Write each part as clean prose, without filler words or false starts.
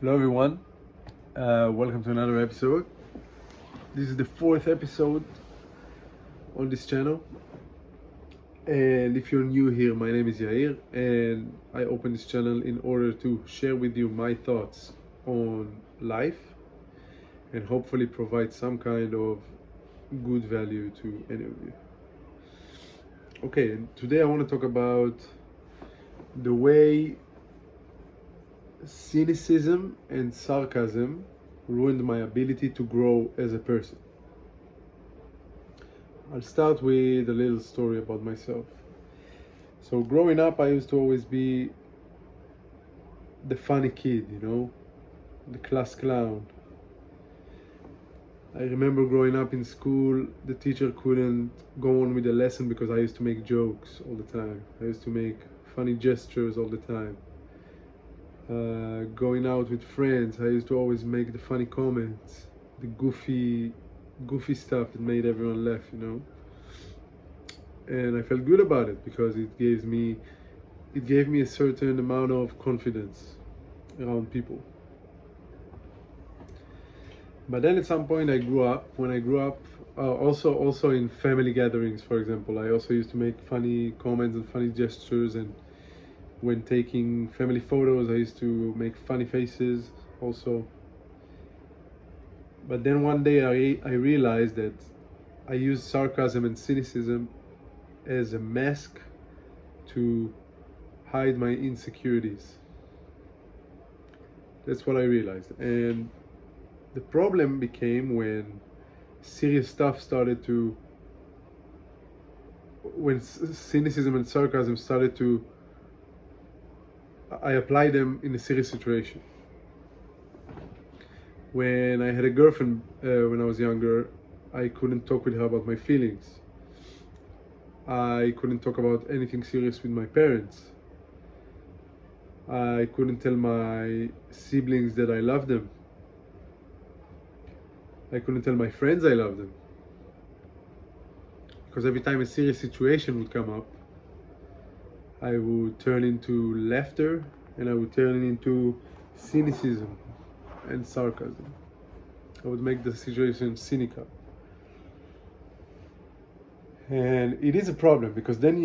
Hello everyone, welcome to another episode. This is the fourth episode on this channel, and if you're new here, my name is Yair, and I opened this channel in order to share with you my thoughts on life and hopefully provide some kind of good value to any of you. Okay, and today I want to talk about the way cynicism and sarcasm ruined my ability to grow as a person. I'll start with a little story about myself. So growing up, I used to always be the funny kid, the class clown. I remember growing up in school, the teacher couldn't go on with the lesson because I used to make jokes all the time. I used to make funny gestures all the time. Going out with friends, I used to always make the funny comments, the goofy stuff that made everyone laugh, And I felt good about it because it gave me a certain amount of confidence around people. But then at some point I grew up. When I grew up, also in family gatherings, for example, I also used to make funny comments and funny gestures, and when taking family photos, I used to make funny faces also. But then one day I realized that I used sarcasm and cynicism as a mask to hide my insecurities. That's what I realized. And the problem became when serious stuff started to, when cynicism and sarcasm started to, I applied them in a serious situation. When I had a girlfriend when I was younger, I couldn't talk with her about my feelings. I couldn't talk about anything serious with my parents. I couldn't tell my siblings that I love them. I couldn't tell my friends I love them. Because every time a serious situation would come up, I would turn into laughter and I would turn into cynicism and sarcasm. I would make the situation cynical. And it is a problem because then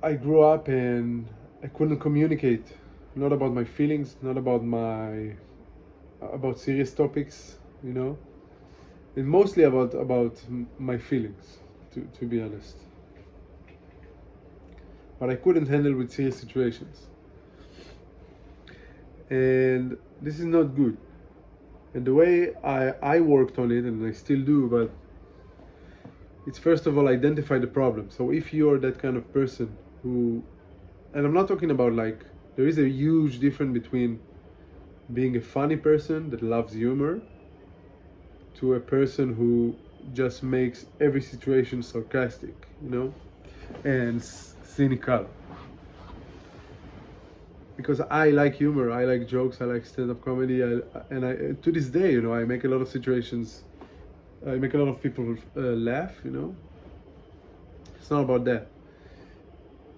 I grew up and I couldn't communicate, not about my feelings, not about serious topics, and mostly about my feelings, to be honest. But I couldn't handle with serious situations. And this is not good. And the way I worked on it, and I still do, but it's first of all identify the problem. So if you're that kind of person who, and I'm not talking about there is a huge difference between being a funny person that loves humor to a person who just makes every situation sarcastic, and cynical. Because I like humor, I like jokes, I like stand-up comedy, and to this day, I make a lot of situations. I make a lot of people laugh. It's not about that.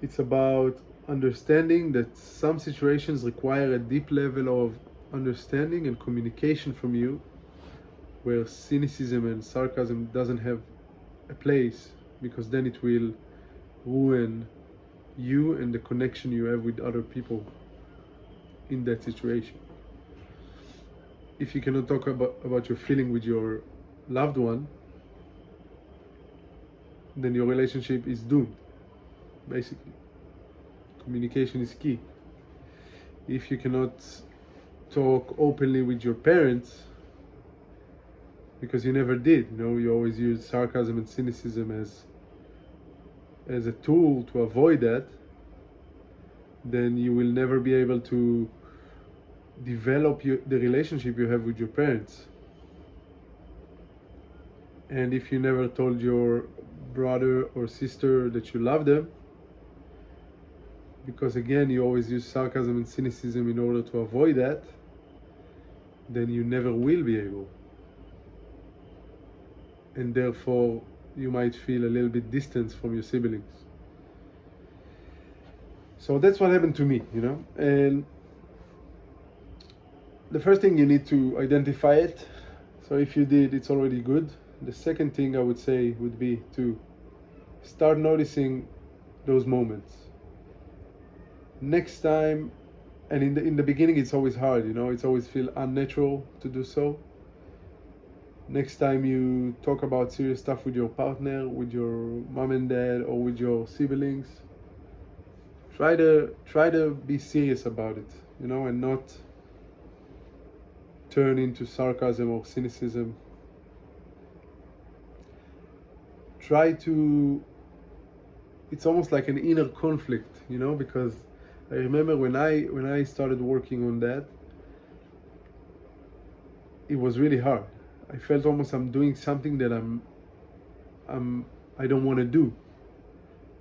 It's about understanding that some situations require a deep level of understanding and communication from you, where cynicism and sarcasm doesn't have a place, because then it will ruin you and the connection you have with other people in that situation. If you cannot talk about your feeling with your loved one, then your relationship is doomed, basically. Communication is key. If you cannot talk openly with your parents, because you never did, you always use sarcasm and cynicism as a tool to avoid that, then you will never be able to develop the relationship you have with your parents. And if you never told your brother or sister that you love them, because again you always use sarcasm and cynicism in order to avoid that, then you never will be able. And therefore you might feel a little bit distant from your siblings. So that's what happened to me, and The first thing, you need to identify it. So if you did, it's already good. The second thing I would say would be to start noticing those moments. Next time, and in the beginning it's always hard, it's always feel unnatural to do so. Next time you talk about serious stuff with your partner, with your mom and dad, or with your siblings, try to be serious about it, and not turn into sarcasm or cynicism. Try to, it's almost like an inner conflict, because I remember when I started working on that, it was really hard. I felt almost I'm doing something that I don't want to do.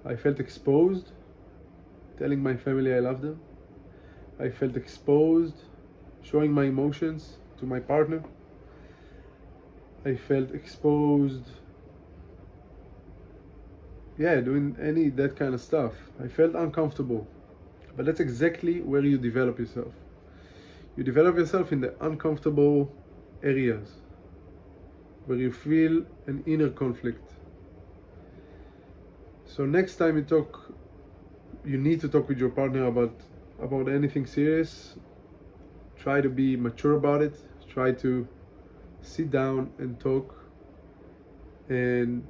I felt exposed telling my family I love them. I felt exposed showing my emotions to my partner. I felt exposed, doing any that kind of stuff. I felt uncomfortable. But that's exactly where you develop yourself. You develop yourself in the uncomfortable areas where you feel an inner conflict. So next time you need to talk with your partner about anything serious. Try to be mature about it. Try to sit down and talk and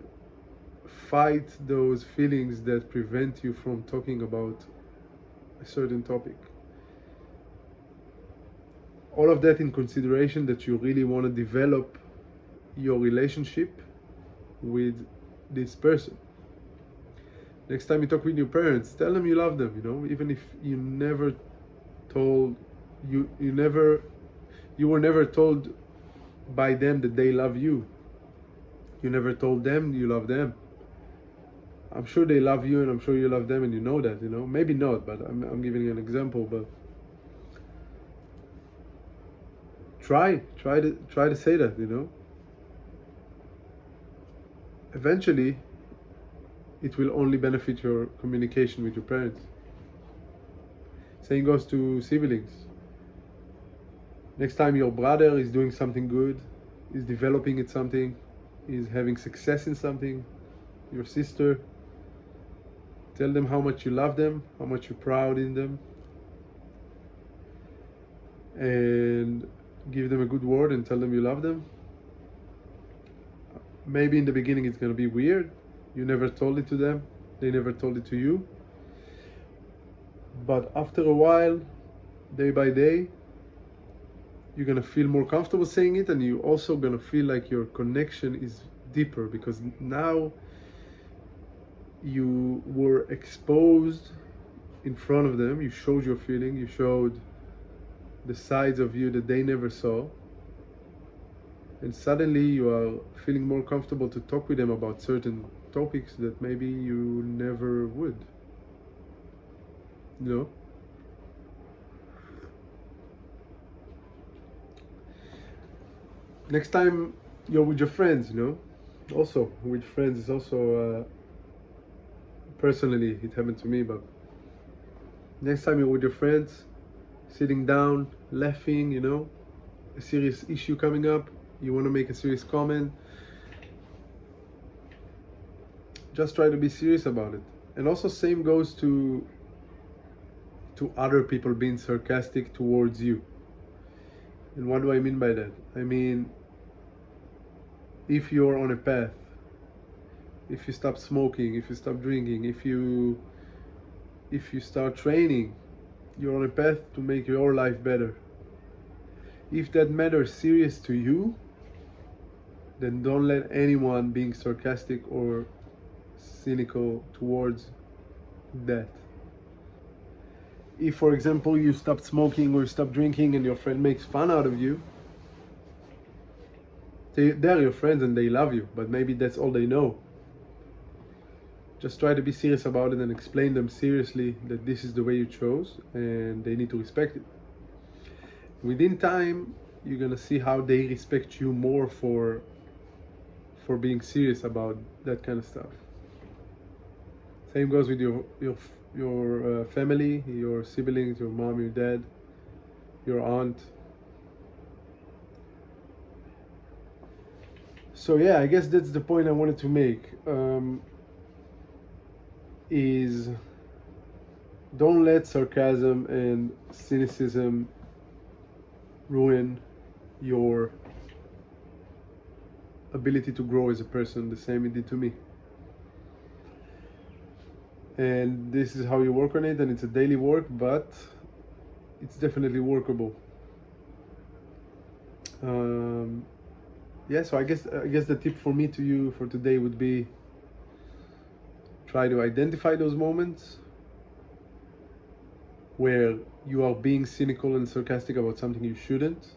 fight those feelings that prevent you from talking about a certain topic. All of that in consideration that you really want to develop your relationship with this person. Next time you talk with your parents, tell them you love them, even if you never told you were never told by them that they love you. You never told them you love them. I'm sure they love you, and I'm sure you love them, and you know that, maybe not, but I'm giving you an example. But try to say that, eventually it will only benefit your communication with your parents. Same goes to siblings. Next time your brother is doing something good, is developing at something, is having success in something, your sister, tell them how much you love them, how much you're proud in them, and give them a good word and tell them you love them. Maybe in the beginning it's going to be weird. You never told it to them, they never told it to you. But after a while, day by day, you're going to feel more comfortable saying it, and you're also going to feel like your connection is deeper, because now you were exposed in front of them. You showed your feeling, you showed the sides of you that they never saw, and suddenly you are feeling more comfortable to talk with them about certain topics that maybe you never would. Next time you're with your friends, also with friends is also personally it happened to me, but next time you're with your friends, sitting down, laughing, a serious issue coming up, you want to make a serious comment, just try to be serious about it. And also same goes to other people being sarcastic towards you. And what do I mean by that? I mean, if you're on a path, if you stop smoking, if you stop drinking, if you start training, you're on a path to make your life better. If that matters serious to you, then don't let anyone being sarcastic or cynical towards that. If, for example, you stop smoking or stop drinking and your friend makes fun out of you, they're your friends and they love you, but maybe that's all they know. Just try to be serious about it and explain them seriously that this is the way you chose and they need to respect it. Within time, you're gonna see how they respect you more for being serious about that kind of stuff. Same goes with your family, your siblings, your mom, your dad, your aunt. So yeah, I guess that's the point I wanted to make. Is don't let sarcasm and cynicism ruin your ability to grow as a person, the same it did to me. And this is how you work on it, and it's a daily work, but it's definitely workable. um, yeah, so I guess the tip for me to you for today would be try to identify those moments where you are being cynical and sarcastic about something you shouldn't,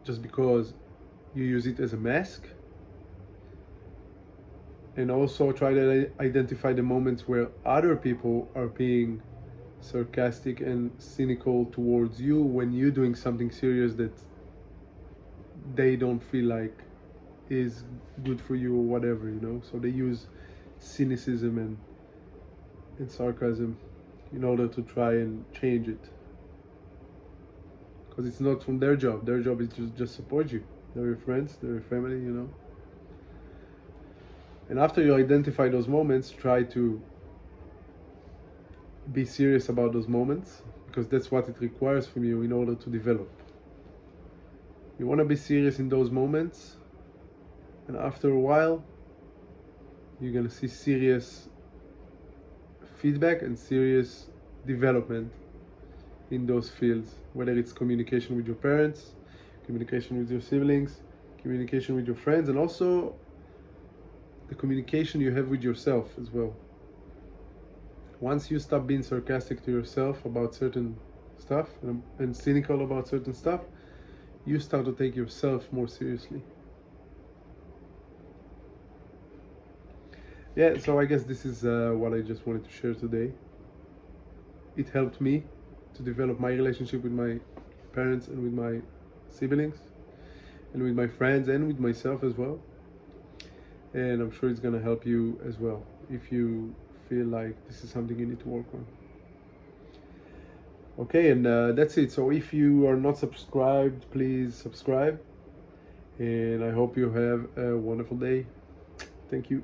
just because you use it as a mask. And also try to identify the moments where other people are being sarcastic and cynical towards you when you're doing something serious that they don't feel like is good for you or whatever, so they use cynicism and sarcasm in order to try and change it, because it's not from their job is to just support you. They're your friends, they're your family. And after you identify those moments, try to be serious about those moments, because that's what it requires from you in order to develop. You want to be serious in those moments, and after a while you're going to see serious feedback and serious development in those fields, whether it's communication with your parents, communication with your siblings, communication with your friends, and also the communication you have with yourself as well. Once you stop being sarcastic to yourself about certain stuff and cynical about certain stuff, you start to take yourself more seriously. Yeah, so I guess this is what I just wanted to share today. It helped me to develop my relationship with my parents and with my siblings and with my friends and with myself as well. And I'm sure it's going to help you as well if you feel like this is something you need to work on. Okay, and that's it. So if you are not subscribed, please subscribe. And I hope you have a wonderful day. Thank you.